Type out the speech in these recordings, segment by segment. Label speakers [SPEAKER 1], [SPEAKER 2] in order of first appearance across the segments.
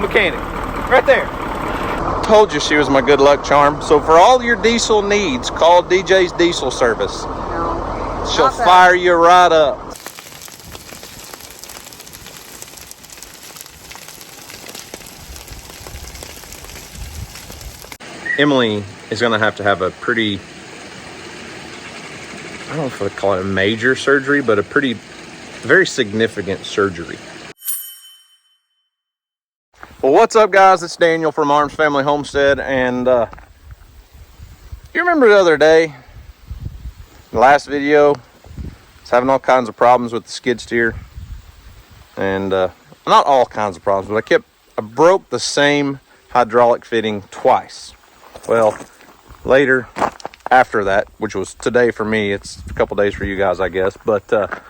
[SPEAKER 1] mechanic. Right there. Told you she was my good luck charm. So for all your diesel needs, call DJ's Diesel Service.
[SPEAKER 2] No.
[SPEAKER 1] She'll fire you right up. Emily is going to have a pretty, I don't know if I would call it a major surgery, but a very significant surgery. Well, what's up, guys? It's Daniel from Arms Family Homestead, and you remember the other day, the last video, I was having all kinds of problems with the skid steer, and not all kinds of problems, but I broke the same hydraulic fitting twice. Well, later, after that, which was today for me, it's a couple days for you guys, I guess, but took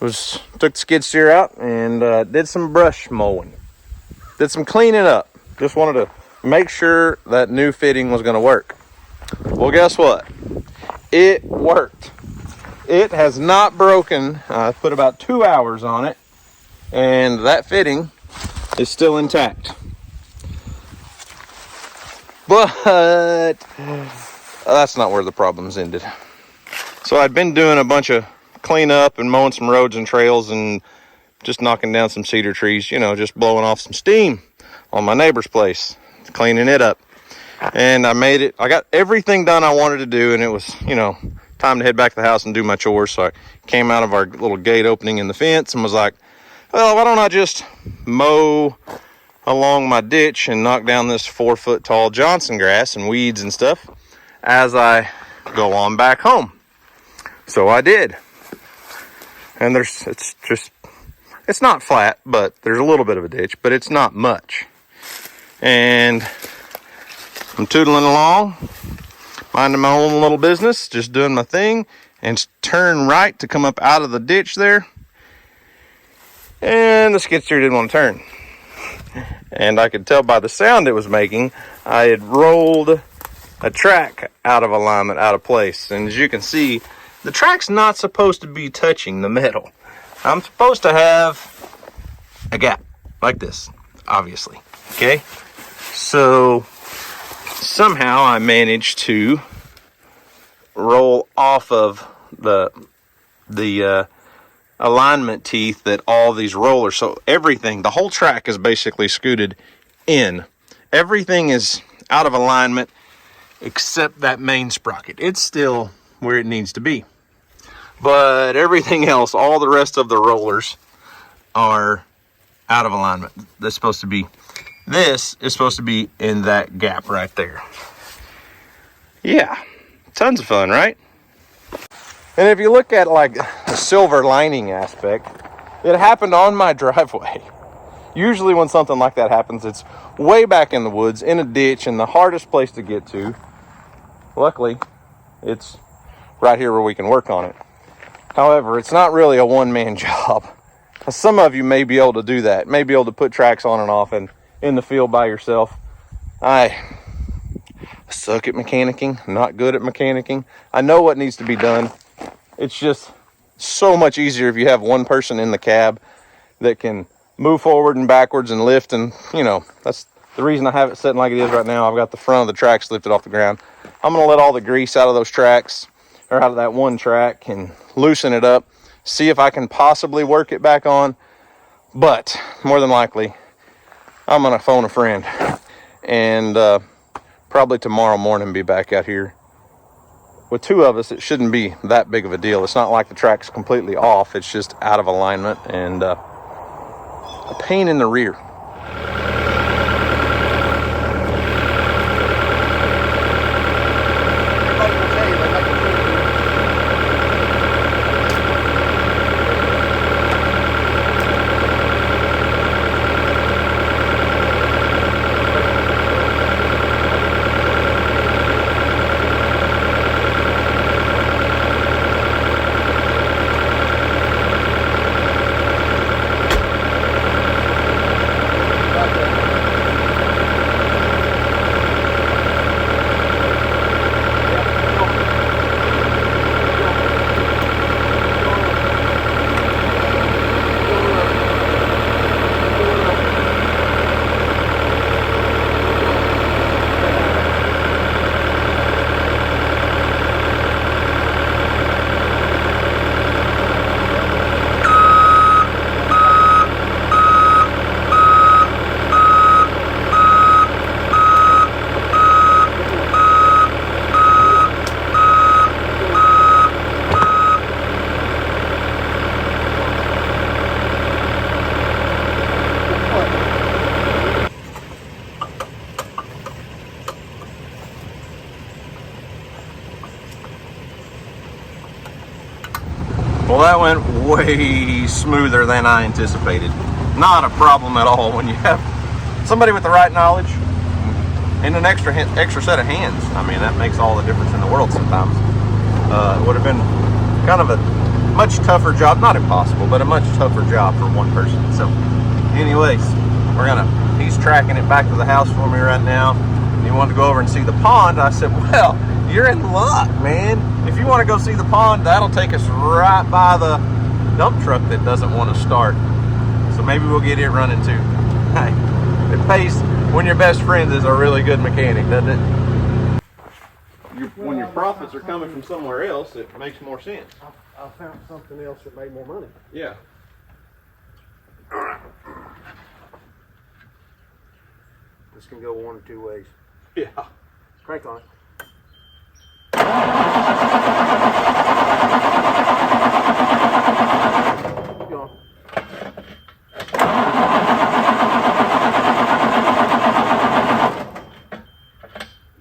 [SPEAKER 1] the skid steer out and did some brush mowing, did some cleaning up. Just wanted to make sure that new fitting was going to work. Well, guess what? It worked. It has not broken. I put about 2 hours on it, and that fitting is still intact. But that's not where the problems ended. So I'd been doing a bunch of cleanup and mowing some roads and trails and just knocking down some cedar trees, you know, just blowing off some steam on my neighbor's place, cleaning it up. And I got everything done I wanted to do, and it was, you know, time to head back to the house and do my chores. So I came out of our little gate opening in the fence and was like, well, why don't I just mow along my ditch and knock down this 4-foot tall Johnson grass and weeds and stuff as I go on back home. So I did. And it's not flat, but there's a little bit of a ditch, but it's not much. And I'm tootling along, minding my own little business, just doing my thing, and turn right to come up out of the ditch there. And the skid steer didn't want to turn. And I could tell by the sound it was making, I had rolled a track out of alignment, out of place. And as you can see, the track's not supposed to be touching the metal. I'm supposed to have a gap like this, obviously. Okay? So somehow I managed to roll off of the alignment teeth that all these rollers, so everything, the whole track is basically scooted in. Everything is out of alignment except that main sprocket. It's still where it needs to be, but everything else, all the rest of the rollers are out of alignment. This is supposed to be in that gap right there. Yeah, tons of fun, right? And if you look at like the silver lining aspect, it happened on my driveway. Usually when something like that happens, it's way back in the woods, in a ditch, and the hardest place to get to. Luckily, it's right here where we can work on it. However, it's not really a one-man job. Some of you may be able to do that, may be able to put tracks on and off and in the field by yourself. I suck at mechanicking, not good at mechanicking. I know what needs to be done. It's just so much easier if you have one person in the cab that can move forward and backwards and lift, and you know, that's the reason I have it sitting like it is right now. I've got the front of the tracks lifted off the ground. I'm going to let all the grease out of those tracks, or out of that one track, and loosen it up, see if I can possibly work it back on. But more than likely, I'm going to phone a friend and probably tomorrow morning be back out here. With two of us, it shouldn't be that big of a deal. It's not like the track's completely off. It's just out of alignment and a pain in the rear. Well, that went way smoother than I anticipated. Not a problem at all when you have somebody with the right knowledge and an extra set of hands. I mean, that makes all the difference in the world sometimes. It would have been kind of a much tougher job, not impossible, but a much tougher job for one person. So anyways, he's tracking it back to the house for me right now. And he wanted to go over and see the pond. I said, well, you're in luck, man. If you want to go see the pond, that'll take us right by the dump truck that doesn't want to start. So maybe we'll get it running too. Hey, it pays when your best friend is a really good mechanic, doesn't it? When your profits are coming from somewhere else, it makes more sense.
[SPEAKER 2] I found something else that made more money.
[SPEAKER 1] Yeah.
[SPEAKER 2] This can go one or two ways.
[SPEAKER 1] Yeah.
[SPEAKER 2] Crank on it. Keep going.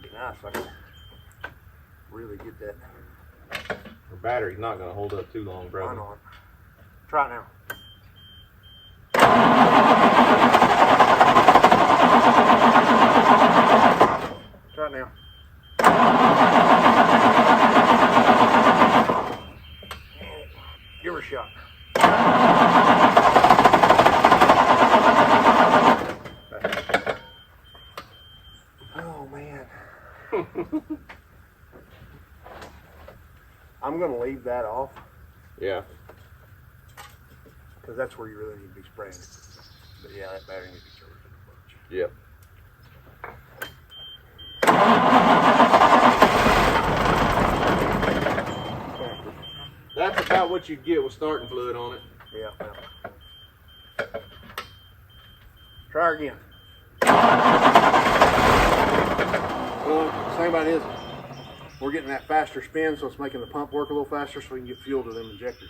[SPEAKER 2] Be nice if I can really get that.
[SPEAKER 1] The battery's not going to hold up too long, brother.
[SPEAKER 2] I know it. Try it now. Try it now. Give her a shot. Oh man. I'm going to leave that off.
[SPEAKER 1] Yeah.
[SPEAKER 2] Because that's where you really need to be spraying it. But yeah, that battery needs to be charged in the bunch.
[SPEAKER 1] Yep. That's about what you get with starting fluid on it.
[SPEAKER 2] Yeah. Try her again. Well, the thing about it is, we're getting that faster spin, so it's making the pump work a little faster so we can get fuel to them injectors.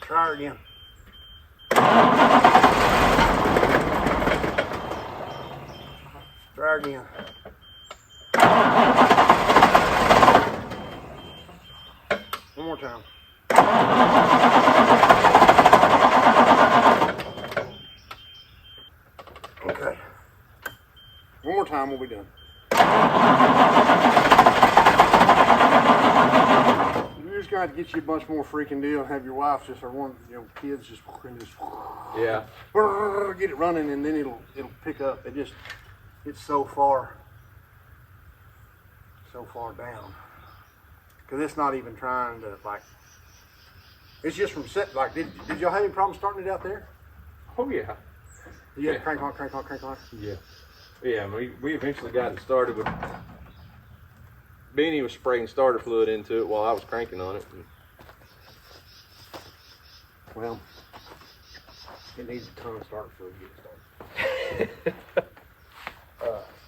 [SPEAKER 2] Try her again. Try her again. One more time. Okay. One more time, we'll be done. You're just going to get you a bunch more freaking deal and have your wife just, or one, kids just
[SPEAKER 1] Yeah.
[SPEAKER 2] Get it running, and then it'll pick up. It's so far down. Because it's not even trying to, it's just from set, did y'all have any problems starting it out there?
[SPEAKER 1] Oh, yeah.
[SPEAKER 2] You had to crank on, crank on, crank on?
[SPEAKER 1] Yeah. Yeah, we eventually got it started with, Beanie was spraying starter fluid into it while I was cranking on it.
[SPEAKER 2] Well, it needs a ton of starter fluid to get it started.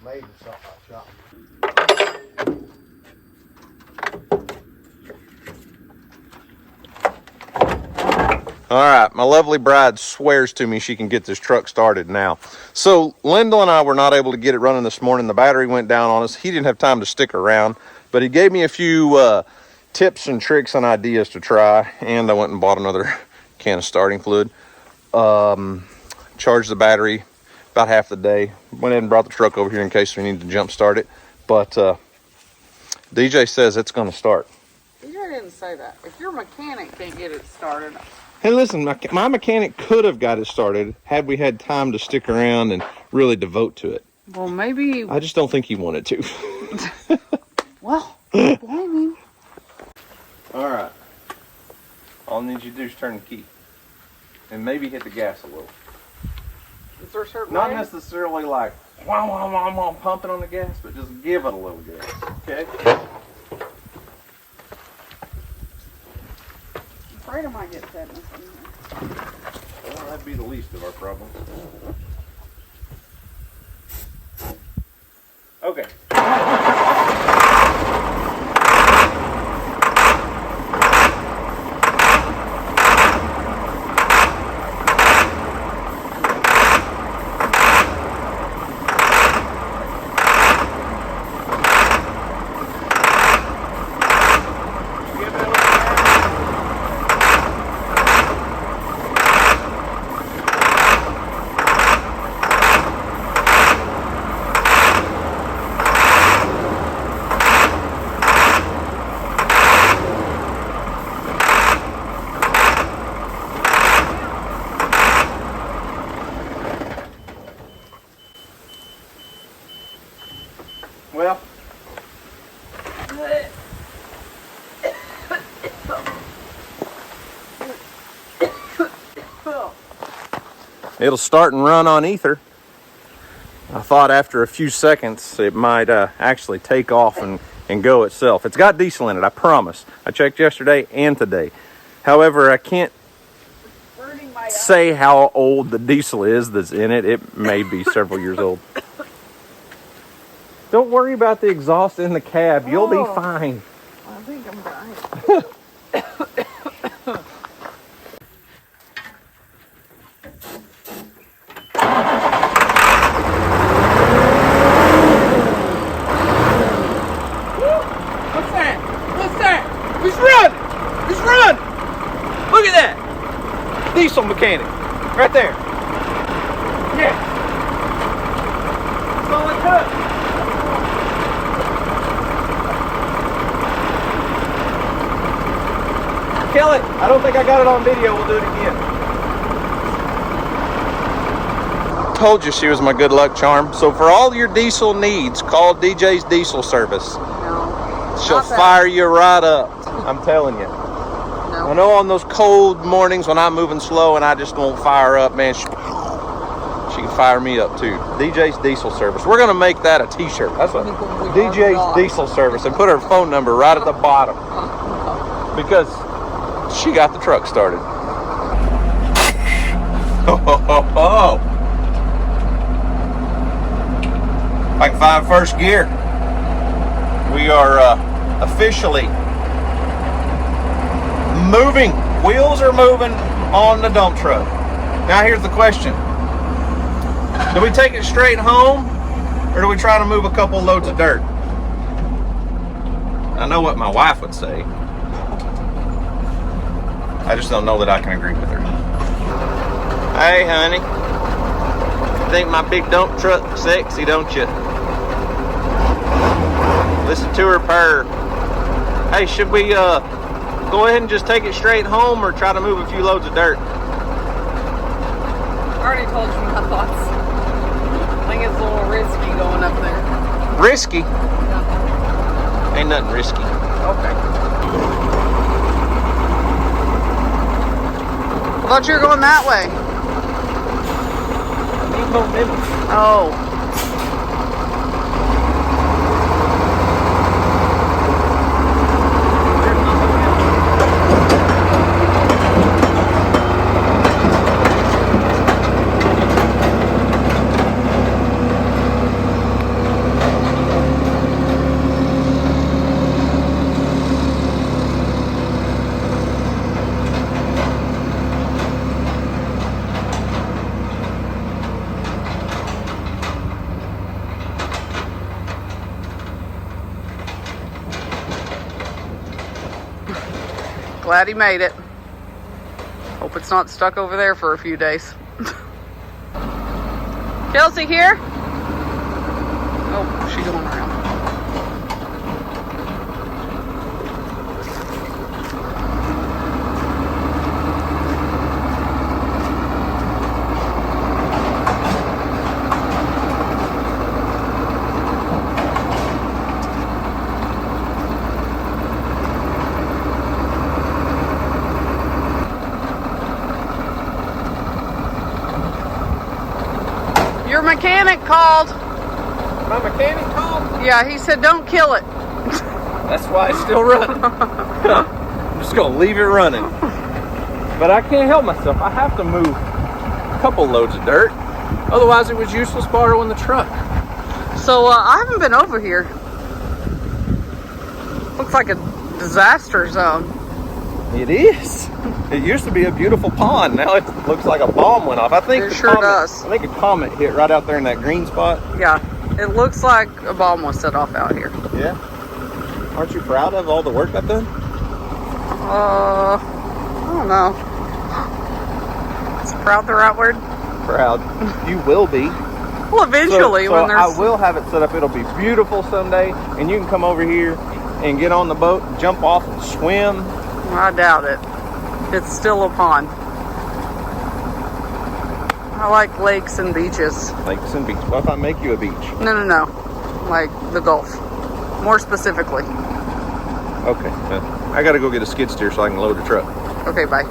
[SPEAKER 2] Made in Sulphur shop.
[SPEAKER 1] All right, my lovely bride swears to me she can get this truck started now. So Lyndall and I were not able to get it running this morning. The battery went down on us. He didn't have time to stick around, but he gave me a few tips and tricks and ideas to try, and I went and bought another can of starting fluid. Charged the battery about half the day. Went ahead and brought the truck over here in case we need to jump start it. But DJ says it's going to start.
[SPEAKER 3] DJ didn't say that. If your mechanic can't get it started.
[SPEAKER 1] Hey, listen, my mechanic could have got it started had we had time to stick around and really devote to it.
[SPEAKER 3] Well, maybe.
[SPEAKER 1] I just don't think he wanted to.
[SPEAKER 3] Well, blame him.
[SPEAKER 1] All right. All I need you to do is turn the key. And maybe hit the gas a little.
[SPEAKER 3] Is there a certain
[SPEAKER 1] Not
[SPEAKER 3] way?
[SPEAKER 1] necessarily like wah, wah, wah, wah, pumping on the gas, but just give it a little gas. Okay?
[SPEAKER 3] I'm afraid I might get tetanus in here.
[SPEAKER 1] Well, that'd be the least of our problems. Okay. Well, it'll start and run on ether. I thought after a few seconds it might actually take off and go itself. It's got diesel in it, I promise. I checked yesterday and today. However, I can't say how old the diesel is that's in it. It may be several years old. Don't worry about the exhaust in the cab. You'll be fine.
[SPEAKER 3] I think I'm dying. What's that? What's that?
[SPEAKER 1] He's running! He's running! Look at that! Diesel mechanic. Right there. Yeah. That's all it took. Kill it. I don't think I got it on video. We'll do it again. Told you she was my good luck charm. So for all your diesel needs, call DeJay's Diesel Service.
[SPEAKER 3] No.
[SPEAKER 1] She'll
[SPEAKER 3] Not that.
[SPEAKER 1] fire you right up. I'm telling you.
[SPEAKER 3] No.
[SPEAKER 1] I know on those cold mornings when I'm moving slow and I just won't fire up, man, she can fire me up too. DJ's Diesel Service. We're going to make that a t-shirt. That's what DJ's Diesel Service, and put her phone number right at the bottom because she got the truck started. Oh. Like 5 first gear. We are officially moving. Wheels are moving on the dump truck. Now here's the question. Do we take it straight home or do we try to move a couple loads of dirt? I know what my wife would say. I just don't know that I can agree with her. Hey honey, you think my big dump truck's sexy, don't you? Listen to her purr. Hey, should we go ahead and just take it straight home or try to move a few loads of dirt?
[SPEAKER 3] I already told you my thoughts. I think it's a little risky going up there.
[SPEAKER 1] Risky?
[SPEAKER 3] Yeah.
[SPEAKER 1] Ain't nothing risky.
[SPEAKER 3] Okay. I thought you were going that way.
[SPEAKER 1] Need momentum.
[SPEAKER 3] Oh. Glad he made it. Hope it's not stuck over there for a few days. Kelsey here? Oh, she's going around. Your mechanic called.
[SPEAKER 1] My mechanic called?
[SPEAKER 3] Yeah, he said don't kill it.
[SPEAKER 1] That's why it's still running. I'm just going to leave it running. But I can't help myself. I have to move a couple loads of dirt. Otherwise, it was useless borrowing the truck.
[SPEAKER 3] So, I haven't been over here. Looks like a disaster zone.
[SPEAKER 1] It is. It used to be a beautiful pond. Now it looks like a bomb went off. I think
[SPEAKER 3] It sure does.
[SPEAKER 1] I think a comet hit right out there in that green spot.
[SPEAKER 3] Yeah, it looks like a bomb was set off out here.
[SPEAKER 1] Yeah. Aren't you proud of all the work I've done?
[SPEAKER 3] I don't know. Is proud the right word?
[SPEAKER 1] Proud. You will be.
[SPEAKER 3] Well, eventually,
[SPEAKER 1] So
[SPEAKER 3] when there's...
[SPEAKER 1] I will have it set up. It'll be beautiful someday, and you can come over here and get on the boat, jump off and swim.
[SPEAKER 3] I doubt it. It's still a pond. I like lakes and beaches.
[SPEAKER 1] Lakes and beach. What if I make you a beach?
[SPEAKER 3] No. like the Gulf, more specifically.
[SPEAKER 1] Okay, I gotta go get a skid steer so I can load the truck.
[SPEAKER 3] Okay, bye.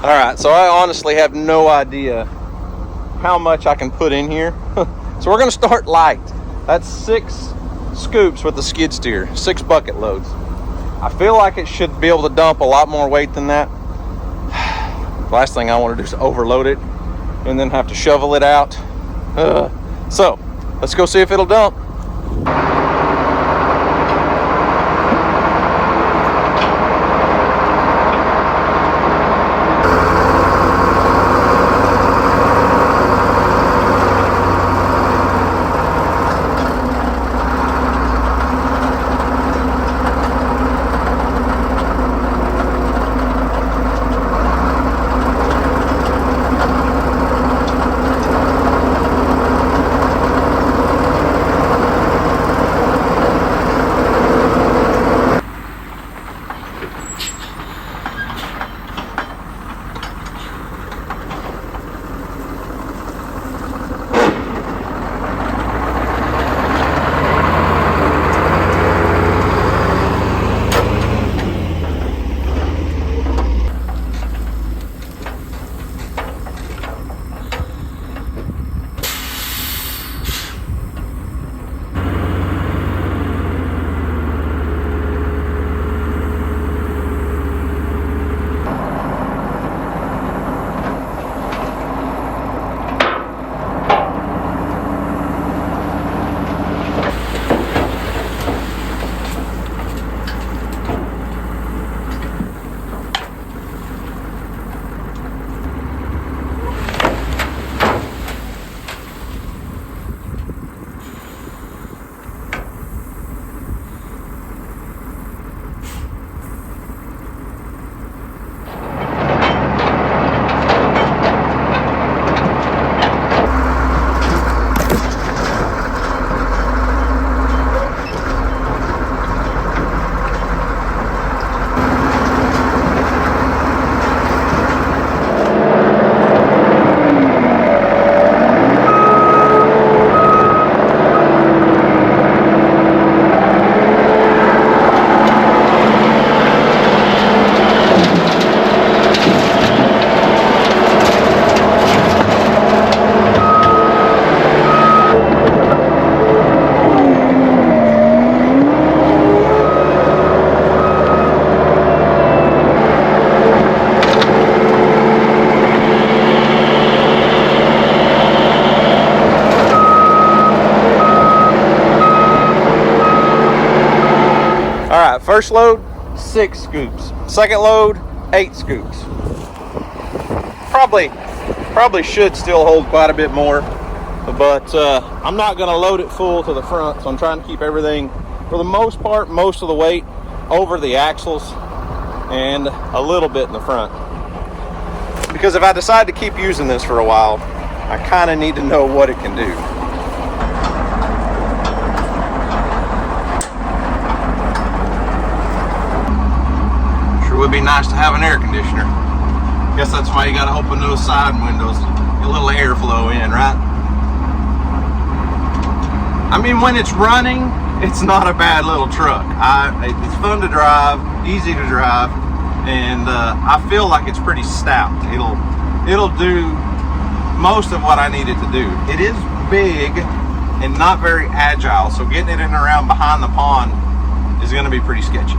[SPEAKER 1] All right, so I honestly have no idea how much I can put in here. So we're gonna start light. That's 6 scoops with the skid steer, 6 bucket loads. I feel like it should be able to dump a lot more weight than that. The last thing I want to do is overload it and then have to shovel it out. So let's go see if it'll dump. First load, 6 scoops. Second load, 8 scoops. Probably should still hold quite a bit more, but I'm not gonna load it full to the front, so I'm trying to keep everything, for the most part, most of the weight over the axles and a little bit in the front. Because if I decide to keep using this for a while, I kind of need to know what it can do. Would be nice to have an air conditioner. Guess that's why you got to open those side windows, get a little airflow in, right? I mean, when it's running, it's not a bad little truck. It's fun to drive, easy to drive, and I feel like it's pretty stout. It'll do most of what I need it to do. It is big and not very agile, so getting it in and around behind the pond is going to be pretty sketchy.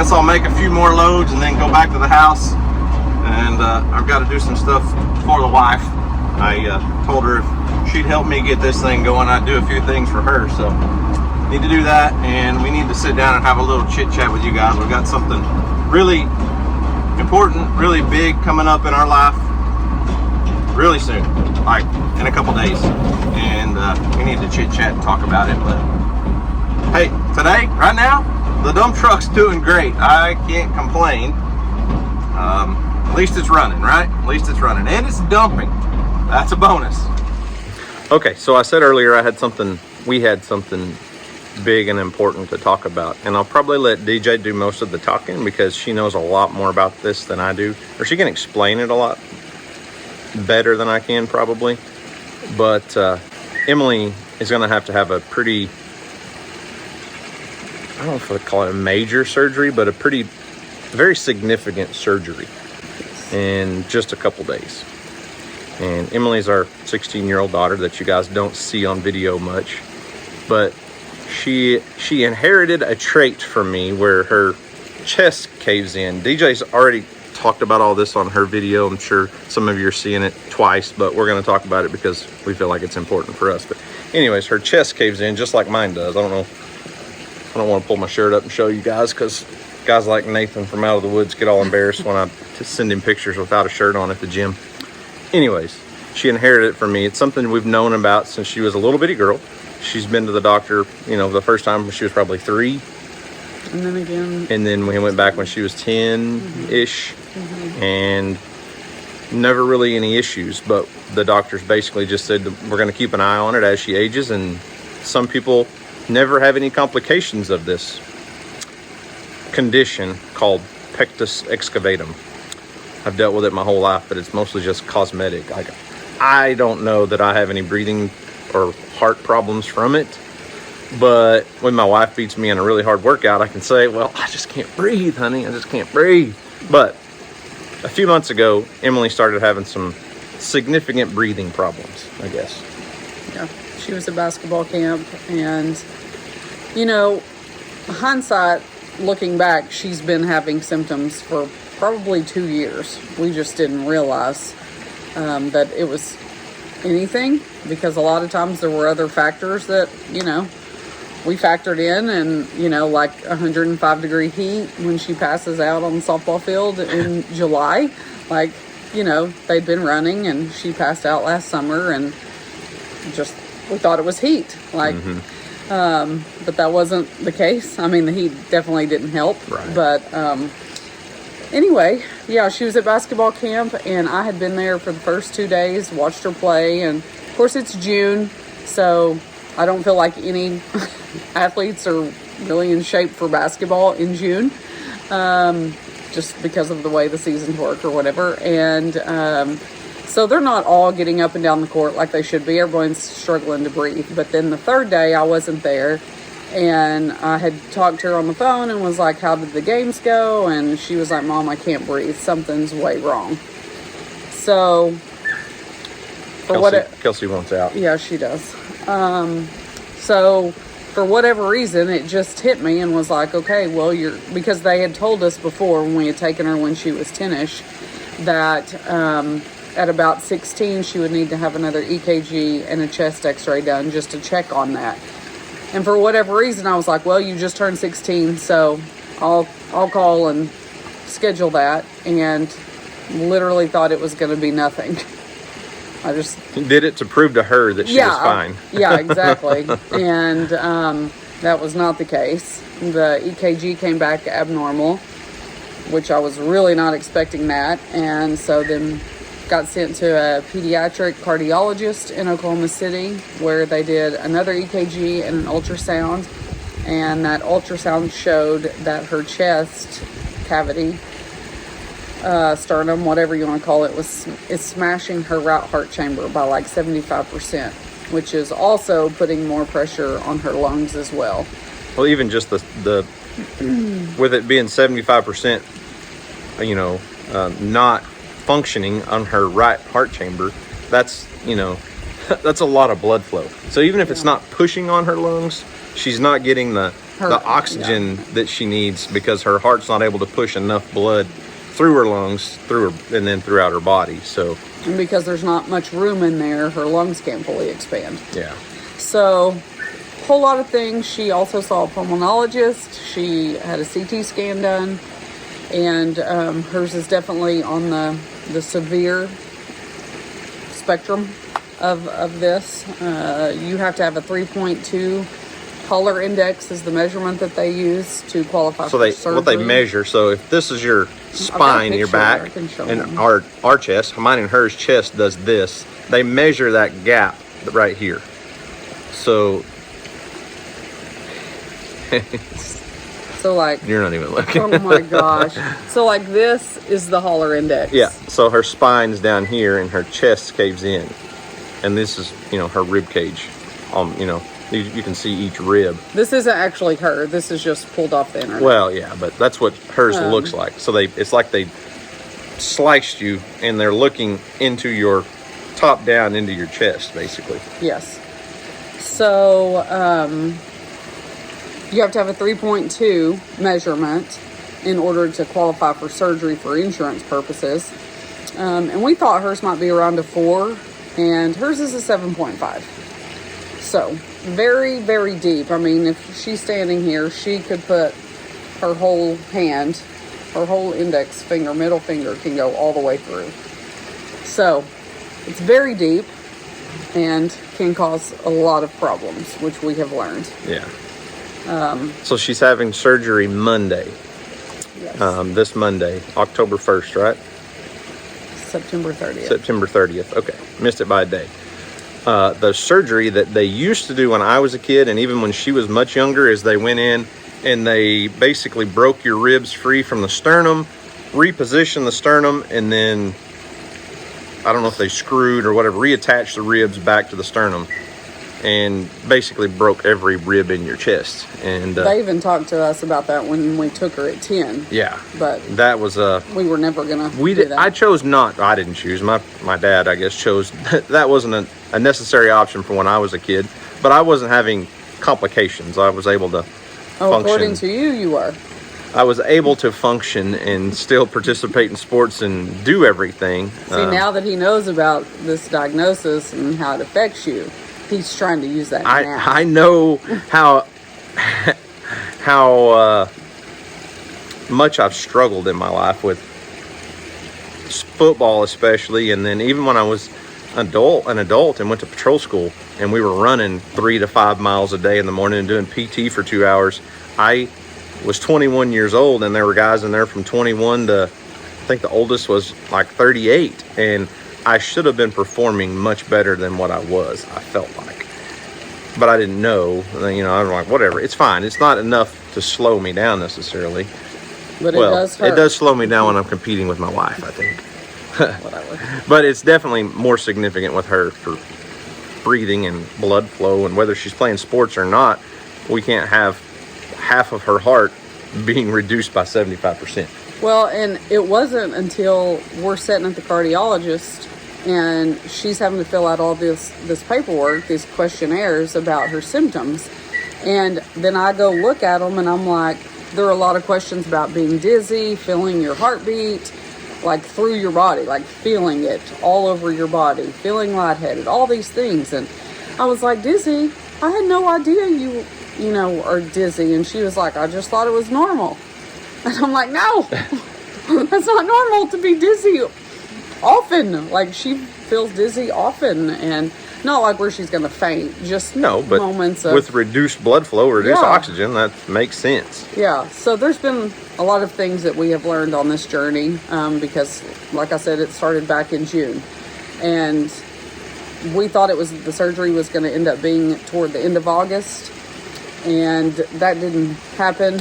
[SPEAKER 1] guess I'll make a few more loads and then go back to the house. And I've got to do some stuff for the wife. I told her if she'd help me get this thing going, I'd do a few things for her. So need to do that, and we need to sit down and have a little chit chat with you guys. We've got something really important, really big coming up in our life really soon, like in a couple days, and we need to chit chat and talk about it. But hey, today, right now, the dump truck's doing great. I can't complain. At least it's running, right? At least it's running, and it's dumping. That's a bonus. Okay, so I said earlier we had something big and important to talk about, and I'll probably let DJ do most of the talking because she knows a lot more about this than I do, or she can explain it a lot better than I can probably. But Emily is going to have a pretty, I don't know if I call it a major surgery, but a very significant surgery in just a couple days. And Emily's our 16-year-old daughter that you guys don't see on video much, but she inherited a trait from me where her chest caves in. DJ's already talked about all this on her video. I'm sure some of you are seeing it twice, but we're going to talk about it because we feel like it's important for us. But anyways, her chest caves in just like mine does. I don't want to pull my shirt up and show you guys because guys like Nathan from Out of the Woods get all embarrassed when I send him pictures without a shirt on at the gym. Anyways, she inherited it from me. It's something we've known about since she was a little bitty girl. She's been to the doctor, the first time when she was probably 3.
[SPEAKER 3] And then again.
[SPEAKER 1] And then we went back when she was 10-ish. Mm-hmm. And never really any issues. But the doctors basically just said we're going to keep an eye on it as she ages. And some people never have any complications of this condition called pectus excavatum. I've dealt with it my whole life, but it's mostly just cosmetic. I don't know that I have any breathing or heart problems from it, but when my wife beats me in a really hard workout, I can say, well, I just can't breathe, honey. I just can't breathe. But a few months ago, Emily started having some significant breathing problems, I guess.
[SPEAKER 3] Yeah, she was at basketball camp, and hindsight, looking back, she's been having symptoms for probably 2 years. We just didn't realize that it was anything, because a lot of times there were other factors that we factored in, and like 105 degree heat when she passes out on the softball field in July, they'd been running and she passed out last summer, and we thought it was heat, but that wasn't the case. I mean, the heat definitely didn't help,
[SPEAKER 1] right.
[SPEAKER 3] But anyway, yeah, she was at basketball camp, and I had been there for the first 2 days, watched her play, and of course it's June, so I don't feel like any athletes are really in shape for basketball in June, just because of the way the seasons work or whatever. And so they're not all getting up and down the court like they should be. Everyone's struggling to breathe. But then the third day I wasn't there, and I had talked to her on the phone and was like, how did the games go? And she was like, Mom, I can't breathe. Something's way wrong. So
[SPEAKER 1] Kelsey wants out.
[SPEAKER 3] Yeah, she does. So for whatever reason, it just hit me and was like, okay, well, because they had told us before when we had taken her when she was 10-ish, that at about 16, she would need to have another EKG and a chest x-ray done just to check on that. And for whatever reason, I was like, well, you just turned 16, so I'll call and schedule that, and literally thought it was going to be nothing. I just
[SPEAKER 1] did it to prove to her that she was fine.
[SPEAKER 3] Yeah, exactly. And that was not the case. The EKG came back abnormal, which I was really not expecting that. And so then got sent to a pediatric cardiologist in Oklahoma City, where they did another EKG and an ultrasound. And that ultrasound showed that her chest cavity, sternum, whatever you want to call it, is smashing her right heart chamber by like 75%, which is also putting more pressure on her lungs as well.
[SPEAKER 1] Well, even just the with it being 75%, not functioning on her right heart chamber, that's that's a lot of blood flow. So even if it's not pushing on her lungs, she's not getting the the oxygen that she needs because her heart's not able to push enough blood through her lungs, and then throughout her body. So,
[SPEAKER 3] and because there's not much room in there, her lungs can't fully expand.
[SPEAKER 1] Yeah.
[SPEAKER 3] So, whole lot of things. She also saw a pulmonologist. She had a CT scan done, and hers is definitely on the severe spectrum of this. You have to have a 3.2 Holler index is the measurement that they use to qualify for surgery.
[SPEAKER 1] What they measure. So if this is your spine, your back, and our chest, mine and hers chest does this. They measure that gap right here. So,
[SPEAKER 3] so like
[SPEAKER 1] you're not even looking.
[SPEAKER 3] Oh my gosh! So like this is the Holler index.
[SPEAKER 1] Yeah. So her spine's down here and her chest caves in, and this is her rib cage. You can see each rib.
[SPEAKER 3] This isn't actually her. This is just pulled off the internet.
[SPEAKER 1] Well, yeah, but that's what hers looks like. So it's like they sliced you, and they're looking into your top down into your chest, basically.
[SPEAKER 3] Yes. So you have to have a 3.2 measurement in order to qualify for surgery for insurance purposes. And we thought hers might be around a 4, and hers is a 7.5. So, very, very deep. I mean, if she's standing here, she could put her whole hand, her whole index finger, middle finger can go all the way through. So, it's very deep and can cause a lot of problems, which we have learned.
[SPEAKER 1] Yeah. So, she's having surgery Monday.
[SPEAKER 3] Yes.
[SPEAKER 1] This Monday, October 1st, right?
[SPEAKER 3] September 30th.
[SPEAKER 1] September 30th. Okay. Missed it by a day. The surgery that they used to do when I was a kid, and even when she was much younger, is they went in and they basically broke your ribs free from the sternum, repositioned the sternum, and then, I don't know if they screwed or whatever, reattached the ribs back to the sternum, and basically broke every rib in your chest. And
[SPEAKER 3] they even talked to us about that when we took her at 10.
[SPEAKER 1] Yeah.
[SPEAKER 3] But
[SPEAKER 1] that was
[SPEAKER 3] we were never going to do that.
[SPEAKER 1] I chose not. I didn't choose. My dad, I guess, chose. That wasn't a necessary option for when I was a kid. But I wasn't having complications. I was able to function.
[SPEAKER 3] According to you, you were.
[SPEAKER 1] I was able to function and still participate in sports and do everything.
[SPEAKER 3] See, now that he knows about this diagnosis and how it affects you, he's trying to use that now.
[SPEAKER 1] I know how much I've struggled in my life with football, especially, and then even when I was an adult and went to patrol school, and we were running 3 to 5 miles a day in the morning and doing PT for 2 hours. I was 21 years old, and there were guys in there from 21 to, I think the oldest was like 38, and I should have been performing much better than what I was, I felt like. But I didn't know. I was like, whatever, it's fine. It's not enough to slow me down necessarily.
[SPEAKER 3] But it does hurt.
[SPEAKER 1] It does slow me down when I'm competing with my wife, I think.
[SPEAKER 3] Whatever.
[SPEAKER 1] But it's definitely more significant with her for breathing and blood flow, and whether she's playing sports or not, we can't have half of her heart being reduced by 75%.
[SPEAKER 3] Well, and it wasn't until we're sitting at the cardiologist and she's having to fill out all this paperwork, these questionnaires about her symptoms. And then I go look at them and I'm like, there are a lot of questions about being dizzy, feeling your heartbeat, like through your body, like feeling it all over your body, feeling lightheaded, all these things. And I was like, dizzy? I had no idea you are dizzy. And she was like, I just thought it was normal. And I'm like, no, that's not normal to be dizzy often. Like, she feels dizzy often, and not like where she's going to faint, just
[SPEAKER 1] but
[SPEAKER 3] moments of...
[SPEAKER 1] with reduced blood flow, reduced oxygen, that makes sense.
[SPEAKER 3] Yeah, so there's been a lot of things that we have learned on this journey, because, like I said, it started back in June. And we thought the surgery was going to end up being toward the end of August, and that didn't happen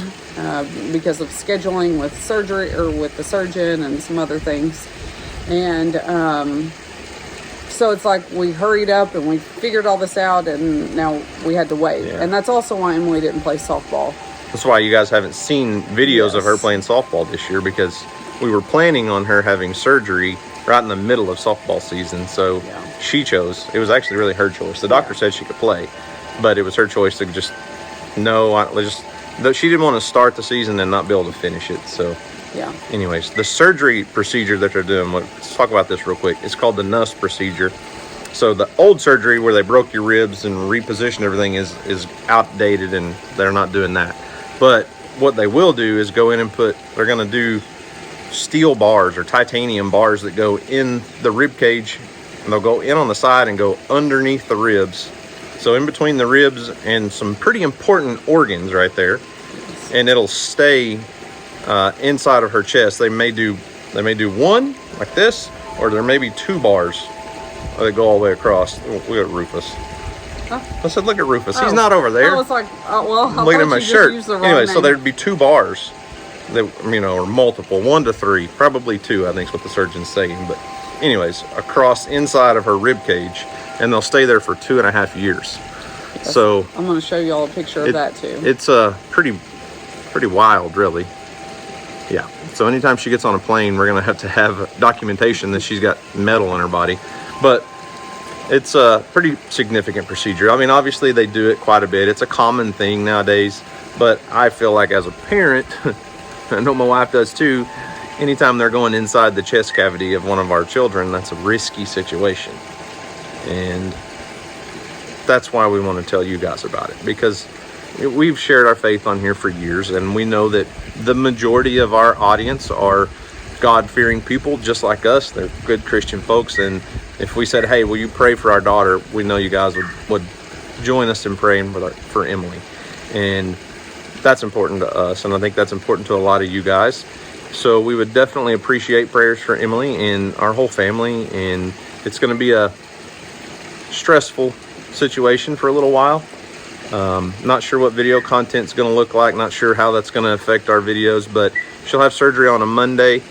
[SPEAKER 3] because of scheduling with surgery or with the surgeon and some other things. And so it's like we hurried up and we figured all this out, and now we had to wait. Yeah. And that's also why Emily didn't play softball.
[SPEAKER 1] That's why you guys haven't seen videos of her playing softball this year, because we were planning on her having surgery right in the middle of softball season. So she chose. It was actually really her choice. The doctor said she could play, but it was her choice to just, though she didn't want to start the season and not be able to finish it. So
[SPEAKER 3] Yeah.
[SPEAKER 1] anyways, the surgery procedure that they're doing, let's talk about this real quick. It's called the Nuss procedure. So the old surgery where they broke your ribs and repositioned everything is outdated, and they're not doing that. But what they will do is go in and they're going to do steel bars or titanium bars that go in the rib cage, and they'll go in on the side and go underneath the ribs. So in between the ribs and some pretty important organs right there, and it'll stay inside of her chest. They may do one like this, or there may be 2 bars that go all the way across. We got Rufus.
[SPEAKER 3] Huh?
[SPEAKER 1] I said, look at Rufus. He's not over there.
[SPEAKER 3] I was like, well, I
[SPEAKER 1] looking at
[SPEAKER 3] thought
[SPEAKER 1] my
[SPEAKER 3] you
[SPEAKER 1] shirt.
[SPEAKER 3] just used the wrong
[SPEAKER 1] Anyway, so
[SPEAKER 3] name.
[SPEAKER 1] there'd be 2 bars that, or multiple, 1 to 3, probably 2, I think is what the surgeon's saying. But anyways, across inside of her rib cage, and they'll stay there for 2.5 years.
[SPEAKER 3] Yes.
[SPEAKER 1] So
[SPEAKER 3] I'm going to show you all a picture of that too.
[SPEAKER 1] It's pretty wild, really. Yeah. So anytime she gets on a plane, we're going to have documentation that she's got metal in her body. But it's a pretty significant procedure. I mean, obviously they do it quite a bit. It's a common thing nowadays. But I feel like as a parent, I know my wife does too, anytime they're going inside the chest cavity of one of our children, that's a risky situation. And that's why we want to tell you guys about it, because we've shared our faith on here for years, and we know that the majority of our audience are God-fearing people just like us. They're good Christian folks, and if we said, hey, will you pray for our daughter, we know you guys would join us in praying for Emily. And that's important to us, and I think that's important to a lot of you guys. So we would definitely appreciate prayers for Emily and our whole family. And it's going to be a stressful situation for a little while. Not sure what video content's going to look like, not sure how that's going to affect our videos, but she'll have surgery on a Monday,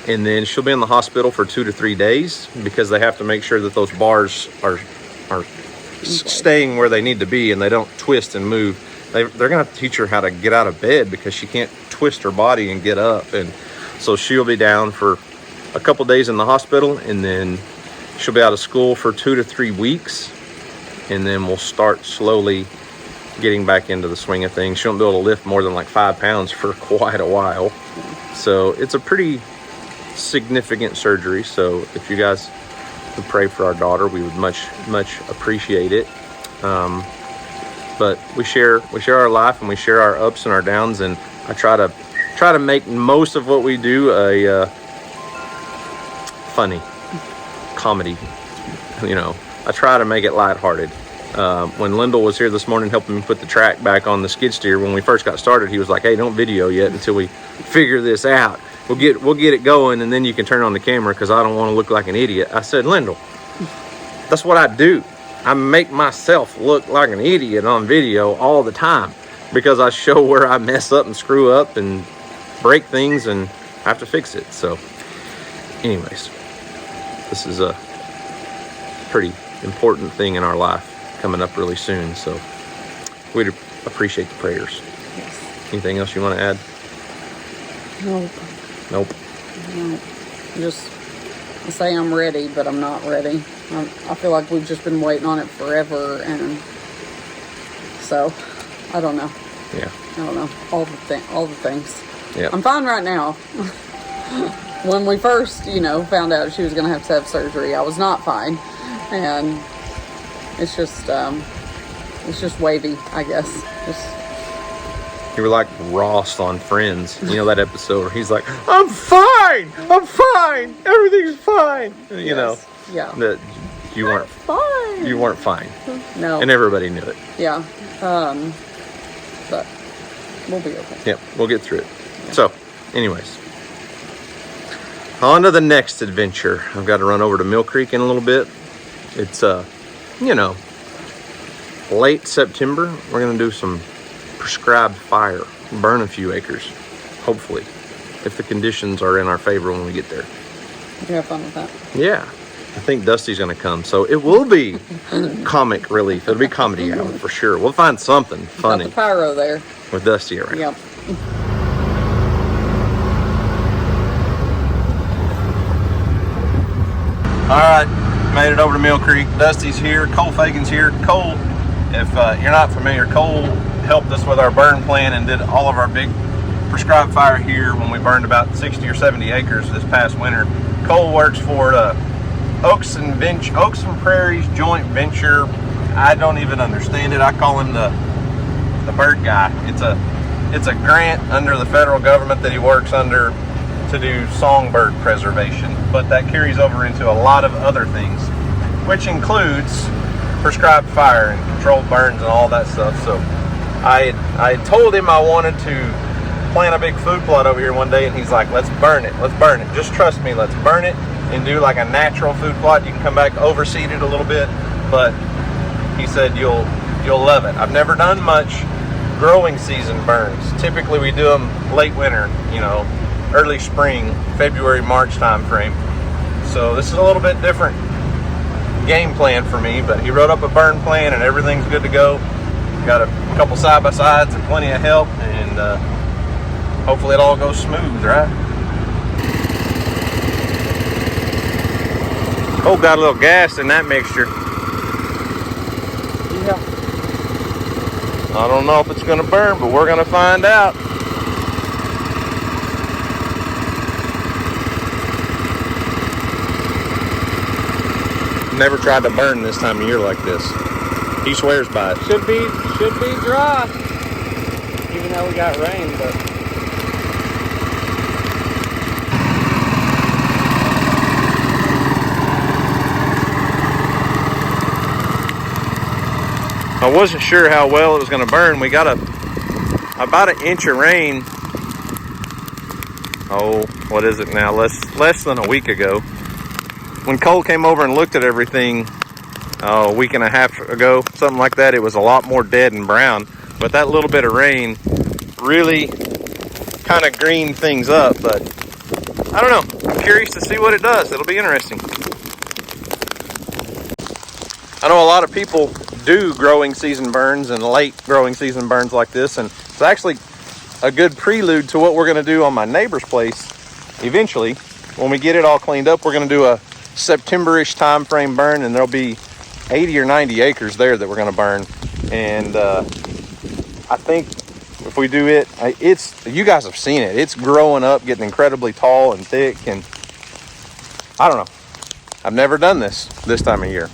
[SPEAKER 1] and then she'll be in the hospital for 2 to 3 days because they have to make sure that those bars are staying where they need to be and they don't twist and move. They're going to have to teach her how to get out of bed because she can't twist her body and get up. And so she'll be down for a couple days in the hospital, and then she'll be out of school for 2 to 3 weeks. And then we'll start slowly getting back into the swing of things. She won't be able to lift more than like 5 pounds for quite a while. So it's a pretty significant surgery. So if you guys would pray for our daughter, we would much appreciate it. But we share our life, and we share our ups and our downs, and I try to make most of what we do a funny comedy. I try to make it lighthearted. When Lyndall was here this morning helping me put the track back on the skid steer, when we first got started, he was like, hey, don't video yet until we figure this out. We'll get it going, and then you can turn on the camera because I don't want to look like an idiot. I said, Lyndall, that's what I do. I make myself look like an idiot on video all the time because I show where I mess up and screw up and break things and have to fix it. So anyways, this is a pretty important thing in our life coming up really soon. So we'd appreciate the prayers.
[SPEAKER 3] Yes.
[SPEAKER 1] Anything else you want to add?
[SPEAKER 3] Nope.
[SPEAKER 1] Nope.
[SPEAKER 3] No. Just I say I'm ready, but I'm not ready. I feel like we've just been waiting on it forever, and so I don't know.
[SPEAKER 1] Yeah.
[SPEAKER 3] I don't know all the things.
[SPEAKER 1] Yeah.
[SPEAKER 3] I'm fine right now. When we first, found out she was going to have surgery, I was not fine, and it's just wavy, I guess.
[SPEAKER 1] You were like Ross on Friends. You know that episode where he's like, I'm fine, everything's fine.
[SPEAKER 3] Yeah.
[SPEAKER 1] That you weren't
[SPEAKER 3] fine.
[SPEAKER 1] You weren't fine.
[SPEAKER 3] No.
[SPEAKER 1] And everybody knew it.
[SPEAKER 3] Yeah. But we'll be okay.
[SPEAKER 1] Yep, we'll get through it. Yeah. So, anyways, on to the next adventure. I've got to run over to Mill Creek in a little bit. It's late September. We're gonna do some prescribed fire, burn a few acres, hopefully, if the conditions are in our favor when we get there.
[SPEAKER 3] You have fun with that?
[SPEAKER 1] Yeah, I think Dusty's gonna come, so it will be comic relief. It'll be comedy hour for sure. We'll find something funny.
[SPEAKER 3] Got the pyro there
[SPEAKER 1] with Dusty around.
[SPEAKER 3] Yep.
[SPEAKER 1] All right, made it over to Mill Creek. Dusty's here. Cole Fagan's here. Cole, if you're not familiar, Cole helped us with our burn plan and did all of our big prescribed fire here when we burned about 60 or 70 acres this past winter. Cole works for Oaks and Prairies joint venture. I don't even understand it. I call him the bird guy. It's a grant under the federal government that he works under to do songbird preservation, but that carries over into a lot of other things, which includes prescribed fire and controlled burns and all that stuff. So I told him I wanted to plant a big food plot over here one day, and he's like, let's burn it, just trust me, let's burn it and do like a natural food plot. You can come back, overseed it a little bit, but he said you'll love it. I've never done much growing season burns. Typically we do them late winter, you know, early spring, February, March time frame. So this is a little bit different game plan for me, but he wrote up a burn plan and everything's good to go. Got a couple side-by-sides and plenty of help, and hopefully it all goes smooth, right? Oh, got a little gas in that mixture.
[SPEAKER 2] Yeah.
[SPEAKER 1] I don't know if it's gonna burn, but we're gonna find out. Never tried to burn this time of year like this. He swears by it.
[SPEAKER 2] Should be dry, even though we got rain, but.
[SPEAKER 1] I wasn't sure how well it was going to burn. We got about an inch of rain. Oh, what is it now? Less than a week ago. When Cole came over and looked at everything a week and a half ago, something like that, it was a lot more dead and brown. But that little bit of rain really kind of greened things up. But I don't know. I'm curious to see what it does. It'll be interesting. I know a lot of people do growing season burns and late growing season burns like this, and it's actually a good prelude to what we're going to do on my neighbor's place eventually. When we get it all cleaned up, we're going to do a September-ish time frame burn, and there'll be 80 or 90 acres there that we're going to burn. And I think if we do it, you guys have seen it, it's growing up, getting incredibly tall and thick, and I don't know, I've never done this time of year.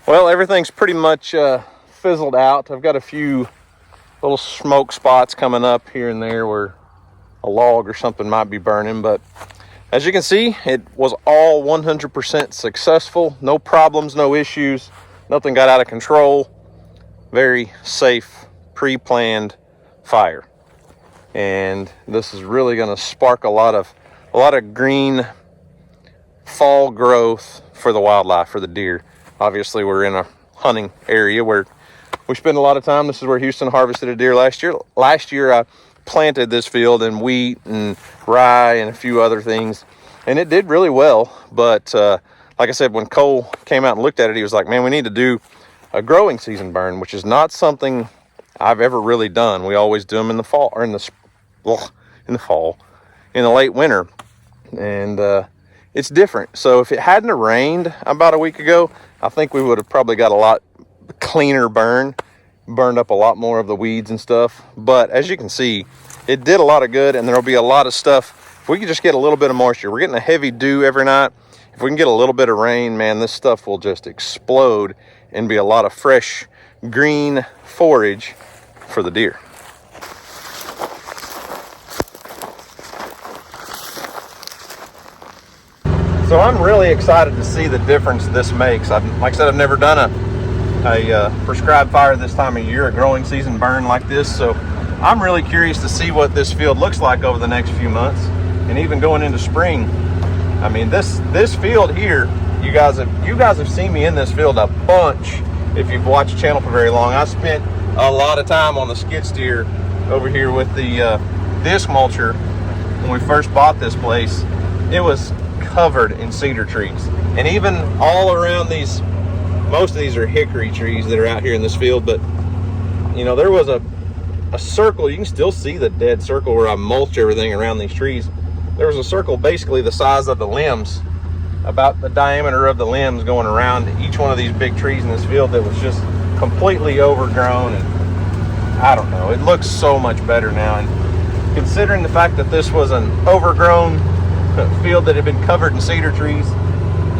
[SPEAKER 1] Well, everything's pretty much fizzled out. I've got a little smoke spots coming up here and there where a log or something might be burning, but as you can see, it was all 100% successful. No problems, no issues, nothing got out of control. Very safe, pre-planned fire. And this is really going to spark a lot of green fall growth for the wildlife, for the deer. Obviously, we're in a hunting area where we spend a lot of time. This is where Houston harvested a deer last year. Last year, I planted this field in wheat and rye and a few other things, and it did really well. But like I said, when Cole came out and looked at it, he was like, man, we need to do a growing season burn, which is not something I've ever really done. We always do them in the fall, or in the late winter, and it's different. So if it hadn't rained about a week ago, I think we would have probably got a lot cleaner burn, burned up a lot more of the weeds and stuff. But as you can see, it did a lot of good, and there'll be a lot of stuff. If we could just get a little bit of moisture, we're getting a heavy dew every night. If we can get a little bit of rain, man, this stuff will just explode and be a lot of fresh green forage for the deer. So I'm really excited to see the difference this makes. Like I said, I've never done a prescribed fire this time of year, a growing season burn like this. So I'm really curious to see what this field looks like over the next few months, and even going into spring. I mean, this field here, you guys have seen me in this field a bunch. If you've watched the channel for very long, I spent a lot of time on the skid steer over here with the disc mulcher. When we first bought this place, it was covered in cedar trees, and even all around these, most of these are hickory trees that are out here in this field. But you know, there was a circle. You can still see the dead circle where I mulched everything around these trees. There was a circle basically the size of the limbs, about the diameter of the limbs, going around each one of these big trees in this field that was just completely overgrown. And I don't know, it looks so much better now. And considering the fact that this was an overgrown field that had been covered in cedar trees,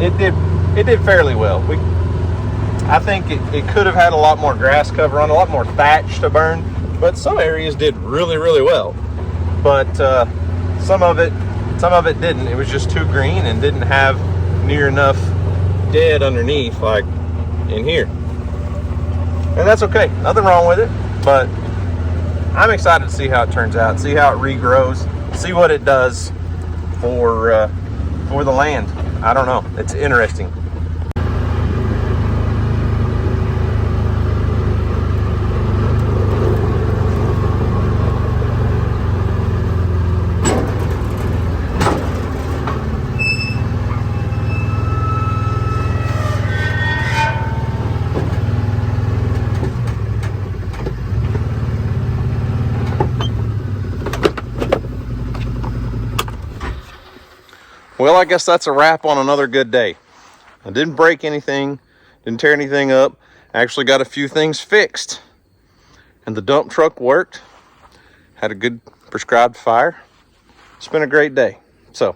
[SPEAKER 1] it did fairly well. I think it could have had a lot more grass cover on, a lot more thatch to burn, but some areas did really, really well. But some of it didn't. It was just too green and didn't have near enough dead underneath like in here. And that's okay, nothing wrong with it, but I'm excited to see how it turns out, see how it regrows, see what it does for the land. I don't know, it's interesting. Well, I guess that's a wrap on another good day. I didn't break anything, didn't tear anything up. I actually got a few things fixed, and the dump truck worked. Had a good prescribed fire. It's been a great day. So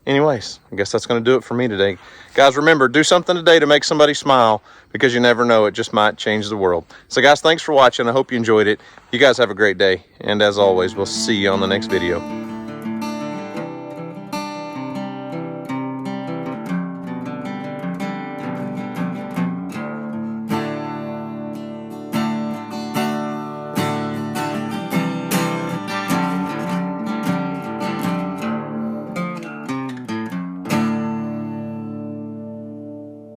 [SPEAKER 1] anyways, I guess that's going to do it for me today. Guys, remember, do something today to make somebody smile, because you never know, it just might change the world. So guys, thanks for watching. I hope you enjoyed it. You guys have a great day, and as always, we'll see you on the next video.